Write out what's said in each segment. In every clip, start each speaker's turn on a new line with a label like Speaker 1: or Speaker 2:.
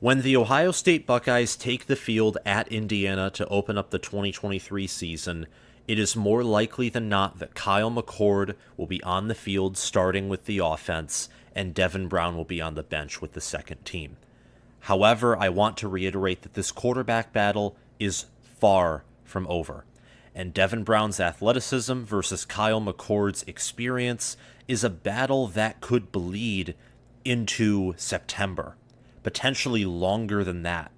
Speaker 1: When the Ohio State Buckeyes take the field at Indiana to open up the 2023 season, it is more likely than not that Kyle McCord will be on the field starting with the offense, and Devin Brown will be on the bench with the second team. However, I want to reiterate that this quarterback battle is far from over, and Devin Brown's athleticism versus Kyle McCord's experience is a battle that could bleed into September, potentially longer than that.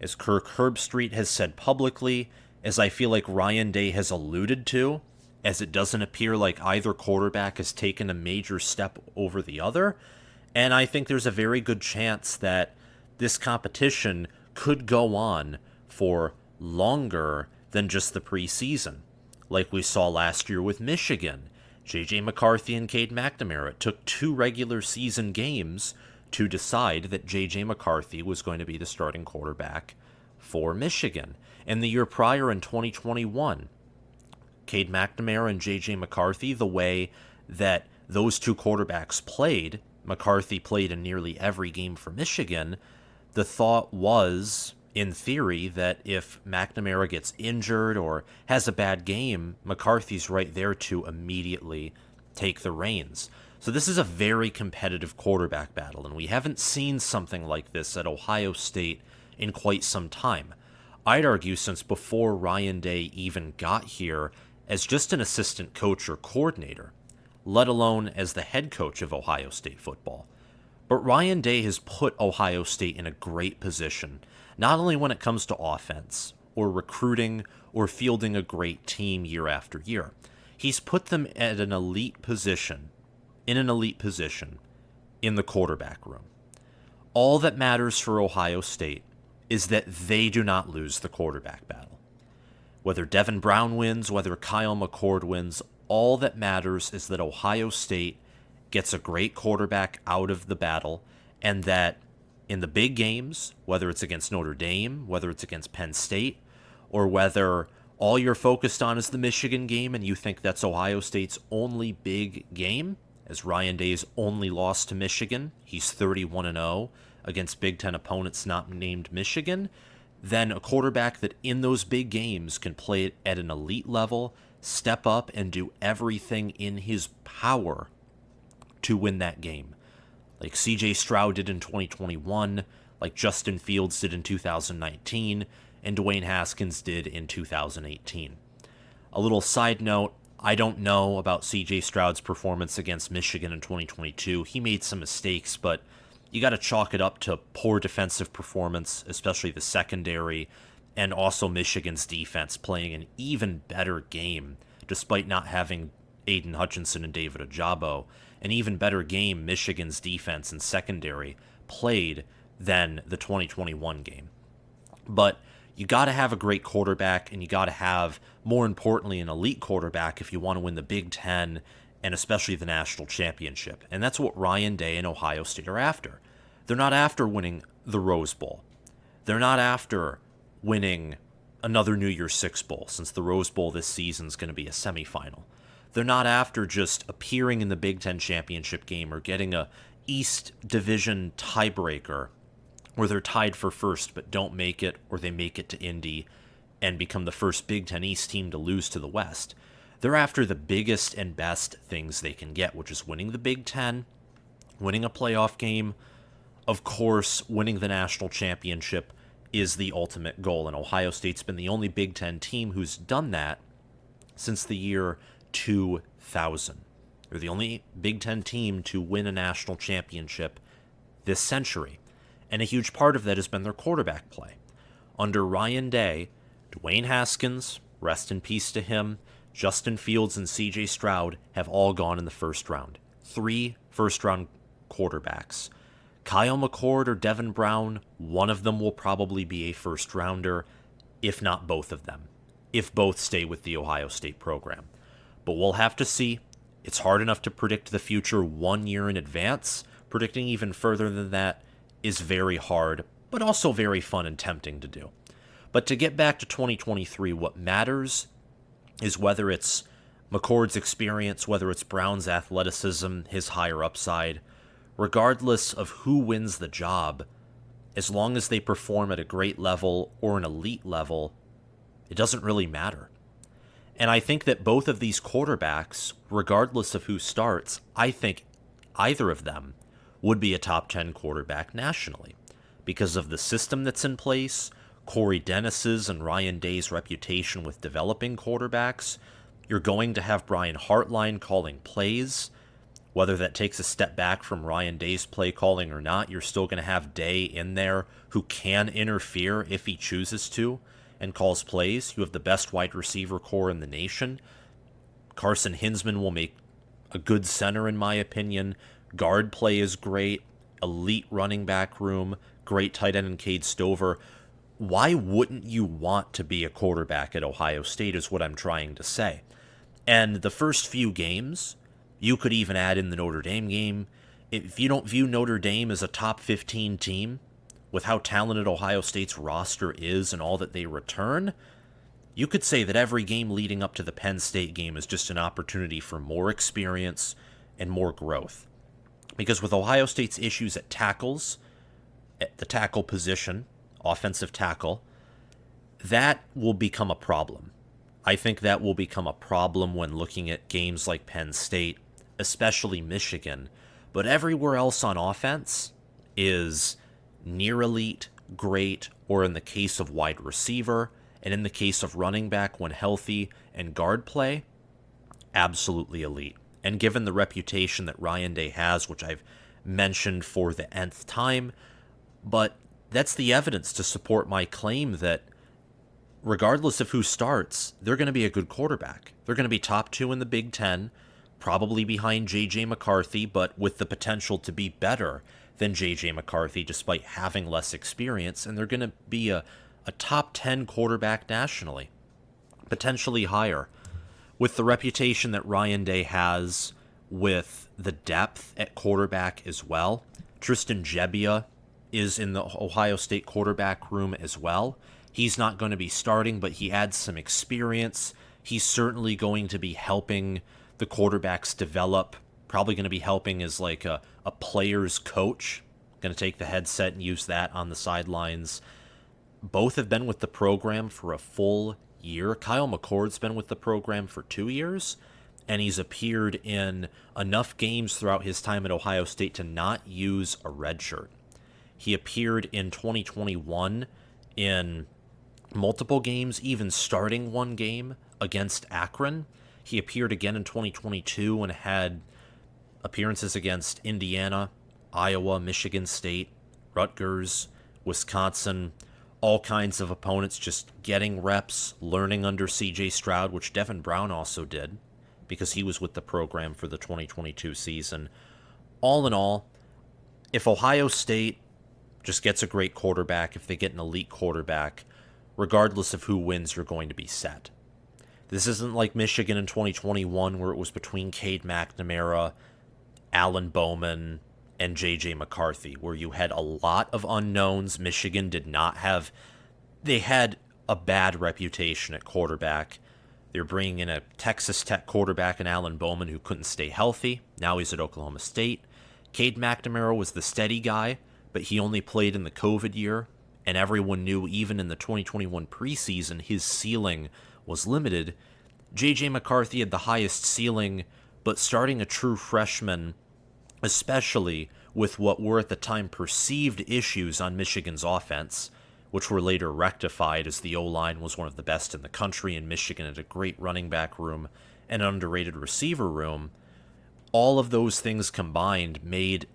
Speaker 1: As Kirk Herbstreit has said publicly, as I feel like Ryan Day has alluded to, as it doesn't appear like either quarterback has taken a major step over the other, and I think there's a very good chance that this competition could go on for longer than just the preseason. Like we saw last year with Michigan, J.J. McCarthy and Cade McNamara. It took 2 regular season games to decide that J.J. McCarthy was going to be the starting quarterback for Michigan. And the year prior in 2021, Cade McNamara and J.J. McCarthy, the way that those two quarterbacks played, McCarthy played in nearly every game for Michigan, the thought was, in theory, that if McNamara gets injured or has a bad game, McCarthy's right there to immediately take the reins. So this is a very competitive quarterback battle, and we haven't seen something like this at Ohio State in quite some time. I'd argue since before Ryan Day even got here as just an assistant coach or coordinator, let alone as the head coach of Ohio State football. But Ryan Day has put Ohio State in a great position, not only when it comes to offense, or recruiting, or fielding a great team year after year. He's put them at an elite position, in the quarterback room. All that matters for Ohio State is that they do not lose the quarterback battle. Whether Devin Brown wins, whether Kyle McCord wins, all that matters is that Ohio State gets a great quarterback out of the battle, and that in the big games, whether it's against Notre Dame, whether it's against Penn State, or whether all you're focused on is the Michigan game and you think that's Ohio State's only big game, as Ryan Day's only loss to Michigan, he's 31-0 against Big Ten opponents not named Michigan, then a quarterback that in those big games can play it at an elite level, step up and do everything in his power to win that game. Like CJ Stroud did in 2021, like Justin Fields did in 2019, and Dwayne Haskins did in 2018. A little side note, I don't know about CJ Stroud's performance against Michigan in 2022. He made some mistakes, but you got to chalk it up to poor defensive performance, especially the secondary, and also Michigan's defense playing an even better game, despite not having Aiden Hutchinson and David Ojabo. An even better game Michigan's defense and secondary played than the 2021 game. But you got to have a great quarterback, and you got to have, more importantly, an elite quarterback if you want to win the Big Ten and especially the national championship. And that's what Ryan Day and Ohio State are after. They're not after winning the Rose Bowl. They're not after winning another New Year's Six Bowl, since the Rose Bowl this season is going to be a semifinal. They're not after just appearing in the Big Ten championship game or getting a East Division tiebreaker where they're tied for first but don't make it, or they make it to Indy and become the first Big Ten East team to lose to the West. They're after the biggest and best things they can get, which is winning the Big Ten, winning a playoff game. Of course, winning the national championship is the ultimate goal, and Ohio State's been the only Big Ten team who's done that since the year 2000. They're the only Big Ten team to win a national championship this century, and a huge part of that has been their quarterback play. Under Ryan Day, Dwayne Haskins, rest in peace to him, Justin Fields and CJ Stroud have all gone in the first round. 3 first-round quarterbacks. Kyle McCord or Devin Brown, one of them will probably be a first-rounder, if not both of them, if both stay with the Ohio State program. But we'll have to see. It's hard enough to predict the future 1 year in advance. Predicting even further than that is very hard, but also very fun and tempting to do. But to get back to 2023, what matters is whether it's McCord's experience, whether it's Brown's athleticism, his higher upside. Regardless of who wins the job, as long as they perform at a great level or an elite level, it doesn't really matter. And I think that both of these quarterbacks, regardless of who starts, I think either of them would be a top 10 quarterback nationally because of the system that's in place, Corey Dennis's and Ryan Day's reputation with developing quarterbacks. You're going to have Brian Hartline calling plays. Whether that takes a step back from Ryan Day's play calling or not, you're still going to have Day in there who can interfere if he chooses to and calls plays. You have the best wide receiver core in the nation. Carson Hinsman will make a good center, in my opinion. Guard play is great. Elite running back room. Great tight end in Cade Stover. Why wouldn't you want to be a quarterback at Ohio State is what I'm trying to say. And the first few games, you could even add in the Notre Dame game. If you don't view Notre Dame as a top 15 team, with how talented Ohio State's roster is and all that they return, you could say that every game leading up to the Penn State game is just an opportunity for more experience and more growth. Because with Ohio State's issues at tackles, at the tackle position, offensive tackle, that will become a problem. I think that will become a problem when looking at games like Penn State, especially Michigan. But everywhere else on offense is near elite, great, or in the case of wide receiver, and in the case of running back when healthy and guard play, absolutely elite. And given the reputation that Ryan Day has, which I've mentioned for the nth time, but that's the evidence to support my claim that regardless of who starts, they're going to be a good quarterback. They're going to be top 2 in the Big Ten, probably behind J.J. McCarthy, but with the potential to be better than J.J. McCarthy despite having less experience, and they're going to be a top 10 quarterback nationally, potentially higher. With the reputation that Ryan Day has, with the depth at quarterback as well, Tristan Gebbia is in the Ohio State quarterback room as well. He's not going to be starting, but he adds some experience. He's certainly going to be helping the quarterbacks develop, probably going to be helping as like a player's coach, going to take the headset and use that on the sidelines. Both have been with the program for a full year. Kyle McCord's been with the program for 2 years, and he's appeared in enough games throughout his time at Ohio State to not use a red shirt. He appeared in 2021 in multiple games, even starting one game against Akron. He appeared again in 2022 and had appearances against Indiana, Iowa, Michigan State, Rutgers, Wisconsin, all kinds of opponents, just getting reps, learning under CJ Stroud, which Devin Brown also did because he was with the program for the 2022 season. All in all, if Ohio State just gets a great quarterback, if they get an elite quarterback, regardless of who wins, you're going to be set. This isn't like Michigan in 2021 where it was between Cade McNamara, Alan Bowman, and J.J. McCarthy, where you had a lot of unknowns. Michigan did not have... They had a bad reputation at quarterback. They're bringing in a Texas Tech quarterback in Alan Bowman who couldn't stay healthy. Now he's at Oklahoma State. Cade McNamara was the steady guy, but he only played in the COVID year, and everyone knew even in the 2021 preseason his ceiling was limited. J.J. McCarthy had the highest ceiling, but starting a true freshman, especially with what were at the time perceived issues on Michigan's offense, which were later rectified as the O-line was one of the best in the country, and Michigan had a great running back room and an underrated receiver room. All of those things combined made...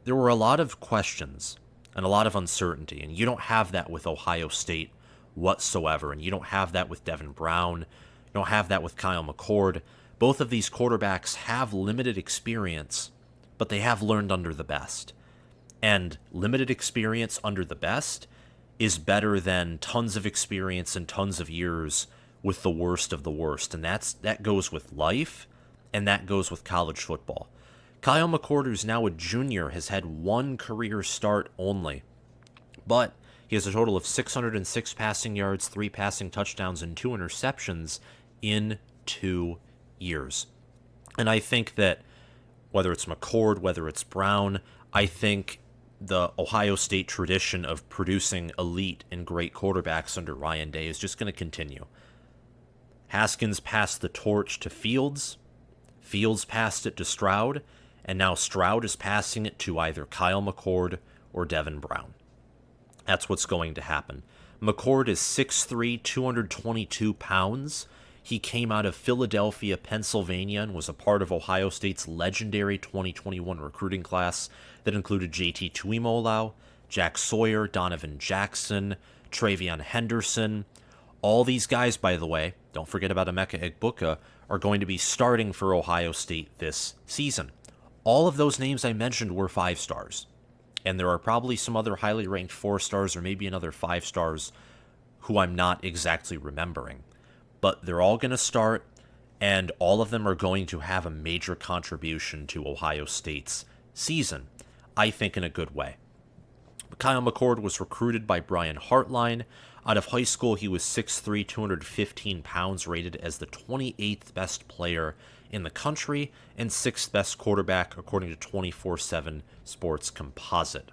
Speaker 1: There were a lot of questions and a lot of uncertainty, and you don't have that with Ohio State whatsoever, and you don't have that with Devin Brown. You don't have that with Kyle McCord. Both of these quarterbacks have limited experience, but they have learned under the best. And limited experience under the best is better than tons of experience and tons of years with the worst of the worst. And that goes with life, and that goes with college football. Kyle McCord, who's now a junior, has had one career start only, but he has a total of 606 passing yards, 3 passing touchdowns, and 2 interceptions in 2 years. And I think that whether it's McCord, whether it's Brown, I think the Ohio State tradition of producing elite and great quarterbacks under Ryan Day is just going to continue. Haskins passed the torch to Fields. Fields passed it to Stroud. And now Stroud is passing it to either Kyle McCord or Devin Brown. That's what's going to happen. McCord is 6'3", 222 pounds. He came out of Philadelphia, Pennsylvania, and was a part of Ohio State's legendary 2021 recruiting class that included JT Tuimoloau, Jack Sawyer, Donovan Jackson, TreVeyon Henderson. All these guys, by the way, don't forget about Emeka Egbuka, are going to be starting for Ohio State this season. All of those names I mentioned were 5 stars. And there are probably some other highly ranked 4 stars or maybe another 5 stars who I'm not exactly remembering. But they're all going to start, and all of them are going to have a major contribution to Ohio State's season, I think in a good way. Kyle McCord was recruited by Brian Hartline. Out of high school, he was 6'3", 215 pounds, rated as the 28th best player in the country and 6th best quarterback according to 24/7 Sports Composite.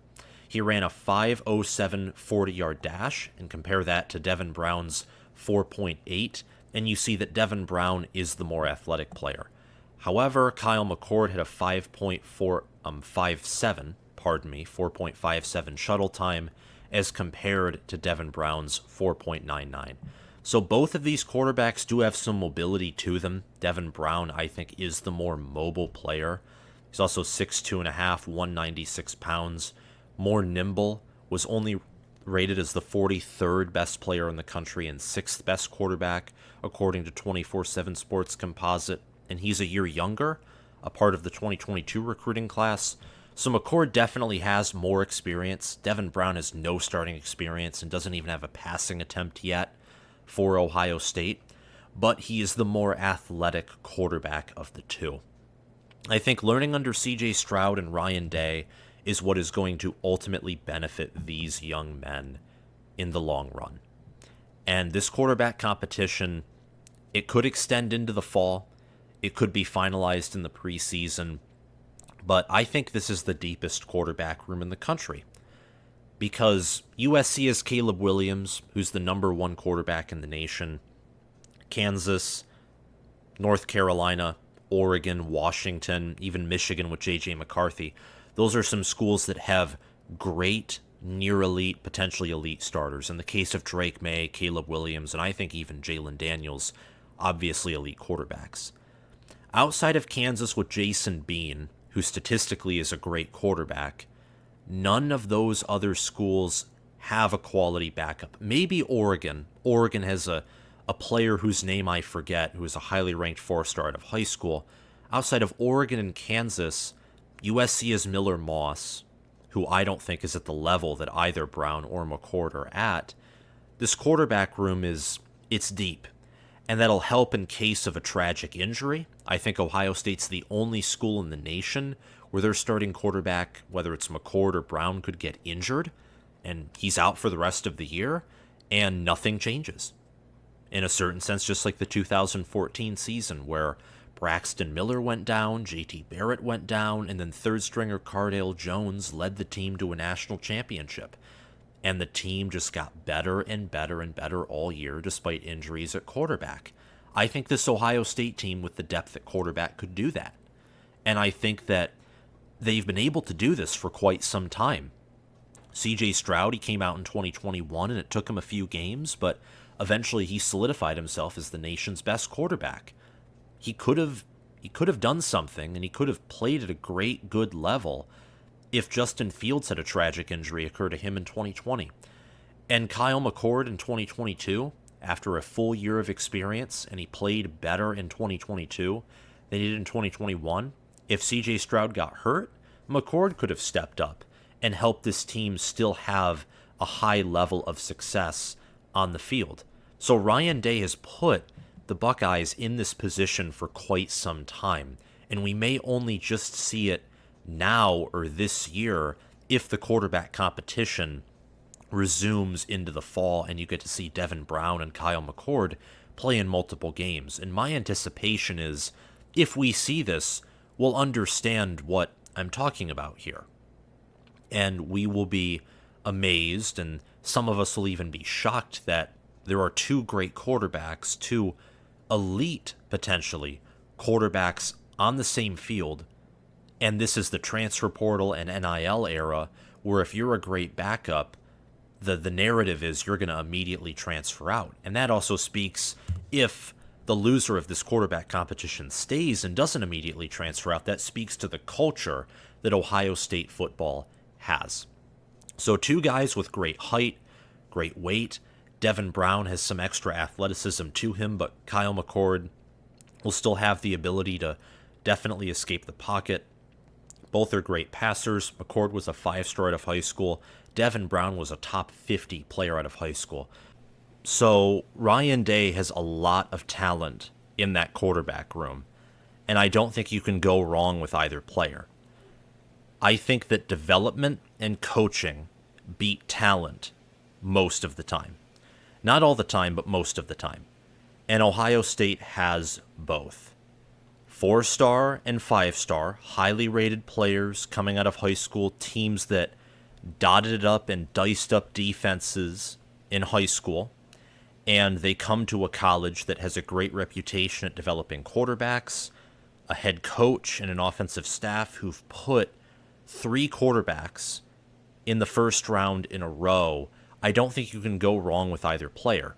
Speaker 1: He ran a 5.07 40-yard dash, and compare that to Devin Brown's 4.8, and you see that Devin Brown is the more athletic player. However, Kyle McCord had a 4.57 shuttle time as compared to Devin Brown's 4.99. So both of these quarterbacks do have some mobility to them. Devin Brown, I think, is the more mobile player. He's also 6'2.5", 196 pounds. More nimble, was only rated as the 43rd best player in the country and 6th best quarterback, according to 24/7 Sports Composite. And he's a year younger, a part of the 2022 recruiting class. So McCord definitely has more experience. Devin Brown has no starting experience and doesn't even have a passing attempt yet for Ohio State, but he is the more athletic quarterback of the two. I think learning under CJ Stroud and Ryan Day is what is going to ultimately benefit these young men in the long run. And this quarterback competition, it could extend into the fall. It could be finalized in the preseason. But I think this is the deepest quarterback room in the country, because USC has Caleb Williams, who's the number 1 quarterback in the nation. Kansas, North Carolina, Oregon, Washington, even Michigan with J.J. McCarthy. Those are some schools that have great, near-elite, potentially elite starters. In the case of Drake May, Caleb Williams, and I think even Jalen Daniels, obviously elite quarterbacks. Outside of Kansas with Jason Bean, who statistically is a great quarterback, none of those other schools have a quality backup. Maybe Oregon. Oregon has a player whose name I forget, who is a highly ranked 4-star out of high school. Outside of Oregon and Kansas, USC has Miller Moss, who I don't think is at the level that either Brown or McCord are at. This quarterback room it's deep, and that'll help in case of a tragic injury. I think Ohio State's the only school in the nation where their starting quarterback, whether it's McCord or Brown, could get injured, and he's out for the rest of the year, and nothing changes. In a certain sense, just like the 2014 season, where Braxton Miller went down, JT Barrett went down, and then third stringer Cardale Jones led the team to a national championship. And the team just got better and better and better all year despite injuries at quarterback. I think this Ohio State team with the depth at quarterback could do that. And I think that they've been able to do this for quite some time. CJ Stroud, he came out in 2021 and it took him a few games, but eventually he solidified himself as the nation's best quarterback. He could have done something, and he could have played at a great, good level if Justin Fields had a tragic injury occur to him in 2020. And Kyle McCord in 2022, after a full year of experience, and he played better in 2022 than he did in 2021, if CJ Stroud got hurt, McCord could have stepped up and helped this team still have a high level of success on the field. So Ryan Day has put the Buckeyes in this position for quite some time, and we may only just see it now or this year if the quarterback competition resumes into the fall and you get to see Devin Brown and Kyle McCord play in multiple games. And my anticipation is, if we see this, we'll understand what I'm talking about here. And we will be amazed, and some of us will even be shocked that there are two great quarterbacks, two elite, potentially, quarterbacks on the same field. And this is the transfer portal and NIL era, where if you're a great backup, the narrative is you're going to immediately transfer out. And that also speaks, if the loser of this quarterback competition stays and doesn't immediately transfer out, that speaks to the culture that Ohio State football has. So two guys with great height, great weight. Devin Brown has some extra athleticism to him, but Kyle McCord will still have the ability to definitely escape the pocket. Both are great passers. McCord was a 5-star out of high school. Devin Brown was a top 50 player out of high school. So Ryan Day has a lot of talent in that quarterback room, and I don't think you can go wrong with either player. I think that development and coaching beat talent most of the time. Not all the time, but most of the time. And Ohio State has both. 4-star and 5-star, highly rated players coming out of high school, teams that dotted it up and diced up defenses in high school, and they come to a college that has a great reputation at developing quarterbacks, a head coach, and an offensive staff who've put 3 quarterbacks in the first round in a row. I don't think you can go wrong with either player.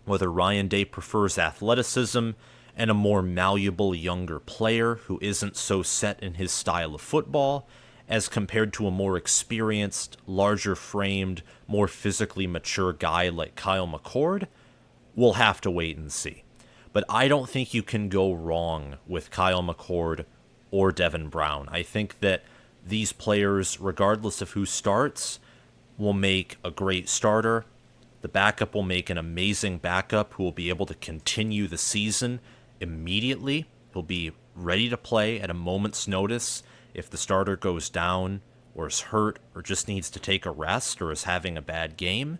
Speaker 1: Whether Ryan Day prefers athleticism and a more malleable younger player who isn't so set in his style of football, as compared to a more experienced, larger-framed, more physically mature guy like Kyle McCord, we'll have to wait and see. But I don't think you can go wrong with Kyle McCord or Devin Brown. I think that these players, regardless of who starts, will make a great starter. The backup will make an amazing backup who will be able to continue the season immediately. He'll be ready to play at a moment's notice if the starter goes down or is hurt or just needs to take a rest or is having a bad game.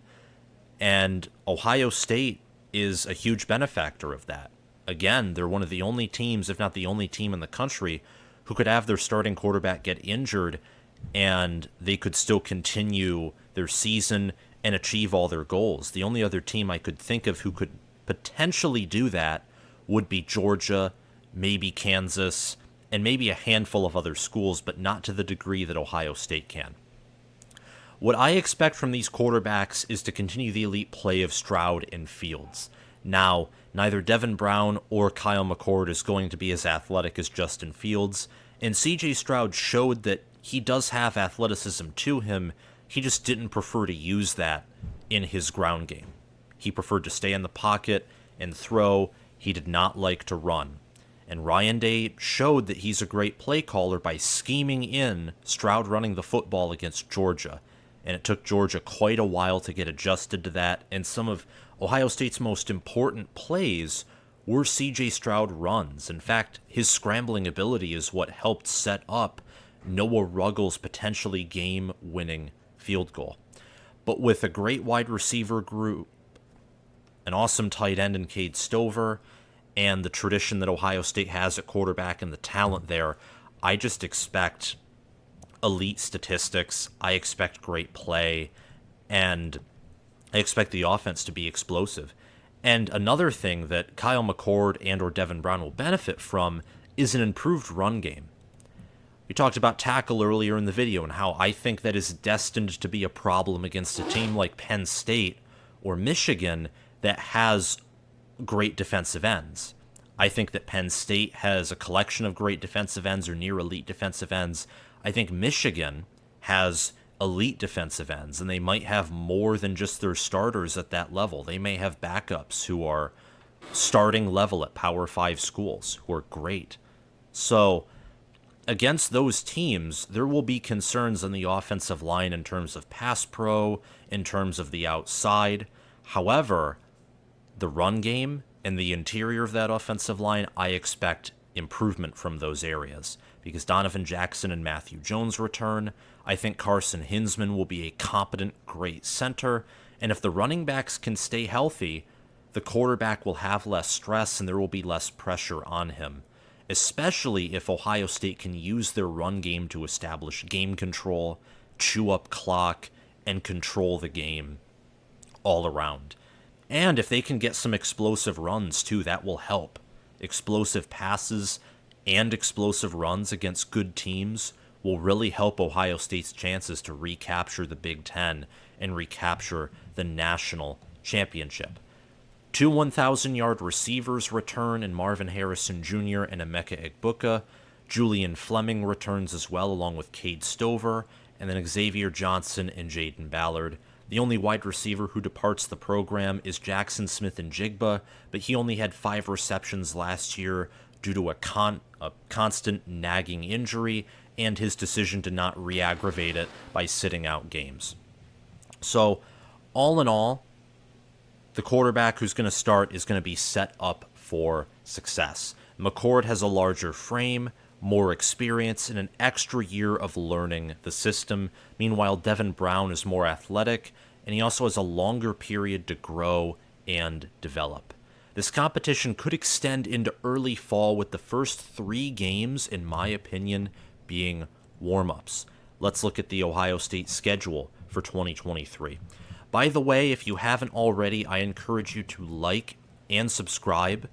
Speaker 1: And Ohio State is a huge benefactor of that. Again, they're one of the only teams, if not the only team in the country, who could have their starting quarterback get injured and they could still continue their season and achieve all their goals. The only other team I could think of who could potentially do that would be Georgia, maybe Kansas, and maybe a handful of other schools, but not to the degree that Ohio State can. What I expect from these quarterbacks is to continue the elite play of Stroud and Fields. Now, neither Devin Brown or Kyle McCord is going to be as athletic as Justin Fields, and CJ Stroud showed that he does have athleticism to him. He just didn't prefer to use that in his ground game. He preferred to stay in the pocket and throw. He did not like to run. And Ryan Day showed that he's a great play caller by scheming in Stroud running the football against Georgia. And it took Georgia quite a while to get adjusted to that. And some of Ohio State's most important plays were CJ Stroud runs. In fact, his scrambling ability is what helped set up Noah Ruggles' potentially game-winning field goal. But with a great wide receiver group, an awesome tight end in Cade Stover, and the tradition that Ohio State has at quarterback and the talent there, I just expect elite statistics. I expect great play, and I expect the offense to be explosive. And another thing that Kyle McCord and or Devin Brown will benefit from is an improved run game. We talked about tackle earlier in the video and how I think that is destined to be a problem against a team like Penn State or Michigan that has great defensive ends. I think that Penn State has a collection of great defensive ends or near elite defensive ends. I think Michigan has elite defensive ends, and they might have more than just their starters at that level. They may have backups who are starting level at Power 5 schools who are great. So against those teams, there will be concerns on the offensive line in terms of pass pro, in terms of the outside. However, the run game and the interior of that offensive line, I expect improvement from those areas because Donovan Jackson and Matthew Jones return. I think Carson Hinsman will be a competent, great center. And if the running backs can stay healthy, the quarterback will have less stress and there will be less pressure on him, especially if Ohio State can use their run game to establish game control, chew up clock, and control the game all around. And if they can get some explosive runs too, that will help. Explosive passes and explosive runs against good teams will really help Ohio State's chances to recapture the Big Ten and recapture the national championship. 2 1,000-yard receivers return in Marvin Harrison Jr. and Emeka Egbuka. Julian Fleming returns as well, along with Cade Stover, and then Xavier Johnson and Jaden Ballard. The only wide receiver who departs the program is Jackson Smith-Njigba, but he only had 5 receptions last year due to a constant nagging injury and his decision to not re-aggravate it by sitting out games. So, all in all, the quarterback who's going to start is going to be set up for success. McCord has a larger frame, more experience, and an extra year of learning the system. Meanwhile, Devin Brown is more athletic, and he also has a longer period to grow and develop. This competition could extend into early fall, with the first 3 games, in my opinion, being warm-ups. Let's look at the Ohio State schedule for 2023. By the way, if you haven't already, I encourage you to like and subscribe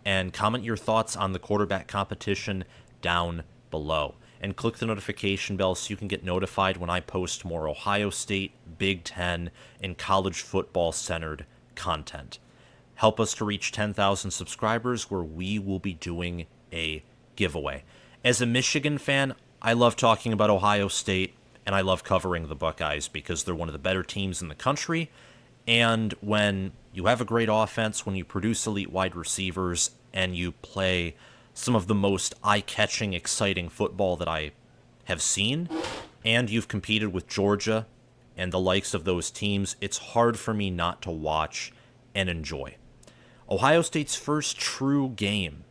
Speaker 1: and comment your thoughts on the quarterback competition down below. And click the notification bell so you can get notified when I post more Ohio State, Big Ten, and college football-centered content. Help us to reach 10,000 subscribers, where we will be doing a giveaway. As a Michigan fan, I love talking about Ohio State, and I love covering the Buckeyes because they're one of the better teams in the country. And when you have a great offense, when you produce elite wide receivers, and you play some of the most eye-catching, exciting football that I have seen, and you've competed with Georgia and the likes of those teams, it's hard for me not to watch and enjoy. Ohio State's first true game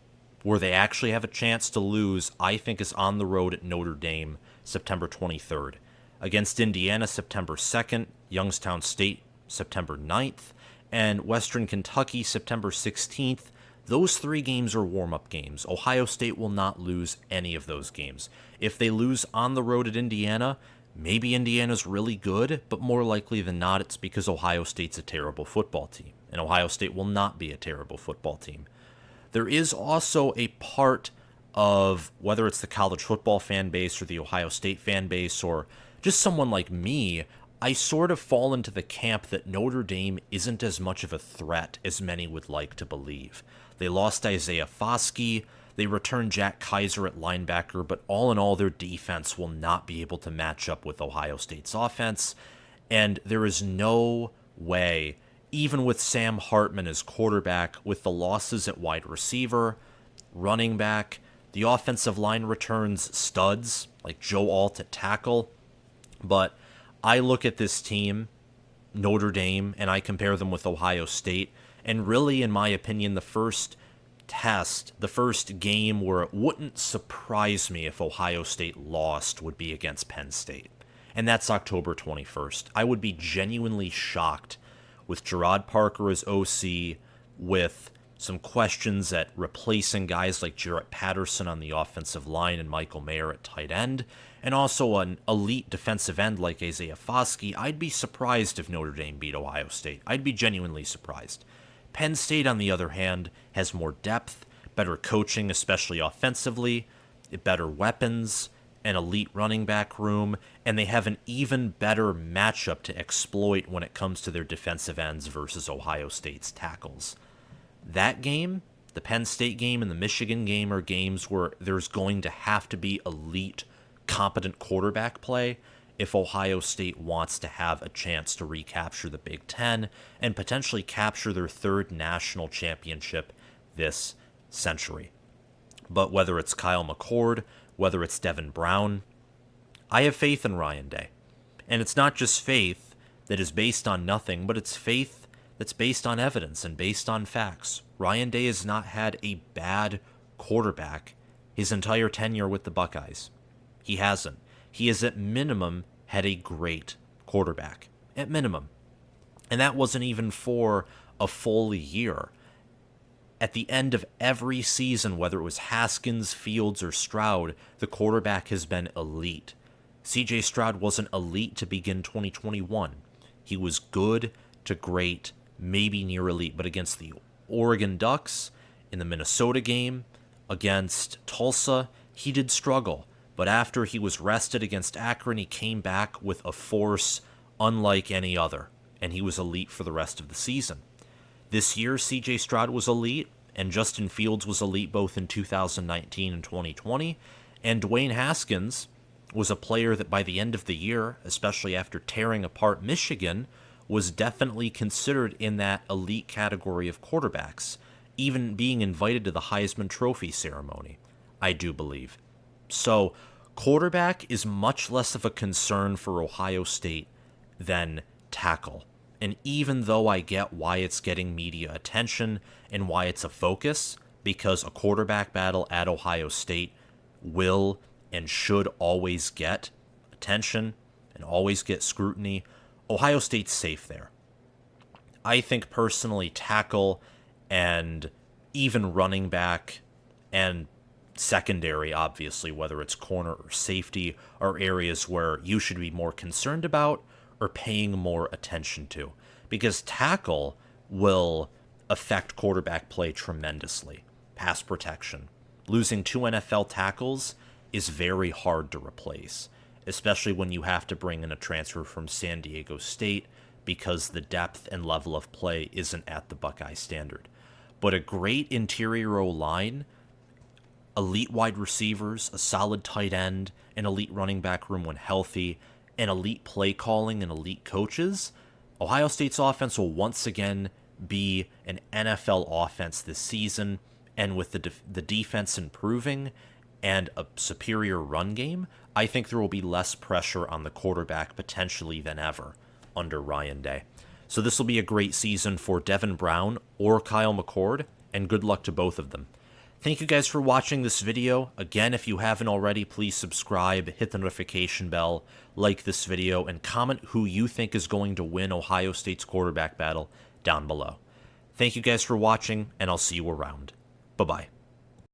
Speaker 1: where they actually have a chance to lose, I think, is on the road at Notre Dame, September 23rd. Against Indiana, September 2nd, Youngstown State, September 9th, and Western Kentucky, September 16th. Those 3 games are warm-up games. Ohio State will not lose any of those games. If they lose on the road at Indiana, maybe Indiana's really good, but more likely than not, it's because Ohio State's a terrible football team, and Ohio State will not be a terrible football team. There is also a part of, whether it's the college football fan base or the Ohio State fan base or just someone like me, I sort of fall into the camp that Notre Dame isn't as much of a threat as many would like to believe. They lost Isaiah Foskey, they returned Jack Kaiser at linebacker, but all in all, their defense will not be able to match up with Ohio State's offense, and there is no way, even with Sam Hartman as quarterback, with the losses at wide receiver, running back, the offensive line returns studs like Joe Alt at tackle, but I look at this team, Notre Dame, and I compare them with Ohio State, and really, in my opinion, the first test, the first game where it wouldn't surprise me if Ohio State lost would be against Penn State, and that's October 21st. I would be genuinely shocked with Gerard Parker as OC, with some questions at replacing guys like Jarrett Patterson on the offensive line and Michael Mayer at tight end, and also an elite defensive end like Isaiah Foskey. I'd be surprised if Notre Dame beat Ohio State. I'd be genuinely surprised. Penn State, on the other hand, has more depth, better coaching, especially offensively, better weapons, an elite running back room, and they have an even better matchup to exploit when it comes to their defensive ends versus Ohio State's tackles. That game, the Penn State game and the Michigan game, are games where there's going to have to be elite, competent quarterback play if Ohio State wants to have a chance to recapture the Big Ten and potentially capture their 3rd national championship this century. But whether it's Kyle McCord, whether it's Devin Brown, I have faith in Ryan Day. And it's not just faith that is based on nothing, but it's faith that's based on evidence and based on facts. Ryan Day has not had a bad quarterback his entire tenure with the Buckeyes. He hasn't. He has at minimum had a great quarterback. At minimum. And that wasn't even for a full year. At the end of every season, whether it was Haskins, Fields, or Stroud, the quarterback has been elite. CJ Stroud wasn't elite to begin 2021. He was good to great, maybe near elite, but against the Oregon Ducks, in the Minnesota game, against Tulsa, he did struggle. But after he was rested against Akron, he came back with a force unlike any other, and he was elite for the rest of the season. This year, CJ Stroud was elite, and Justin Fields was elite both in 2019 and 2020, and Dwayne Haskins was a player that by the end of the year, especially after tearing apart Michigan, was definitely considered in that elite category of quarterbacks, even being invited to the Heisman Trophy ceremony, I do believe. So, quarterback is much less of a concern for Ohio State than tackle. And even though I get why it's getting media attention and why it's a focus, because a quarterback battle at Ohio State will and should always get attention and always get scrutiny, Ohio State's safe there. I think personally tackle and even running back and secondary, obviously, whether it's corner or safety, are areas where you should be more concerned about or paying more attention to, because tackle will affect quarterback play tremendously. Pass protection. Losing 2 NFL tackles is very hard to replace, especially when you have to bring in a transfer from San Diego State because the depth and level of play isn't at the Buckeye standard. But a great interior O-line, elite wide receivers, a solid tight end, an elite running back room when healthy, and elite play calling and elite coaches, Ohio State's offense will once again be an NFL offense this season, and with the defense improving and a superior run game, I think there will be less pressure on the quarterback potentially than ever under Ryan Day. So this will be a great season for Devin Brown or Kyle McCord, and good luck to both of them. Thank you guys for watching this video. Again, if you haven't already, please subscribe, hit the notification bell, like this video, and comment who you think is going to win Ohio State's quarterback battle down below. Thank you guys for watching, and I'll see you around. Bye-bye.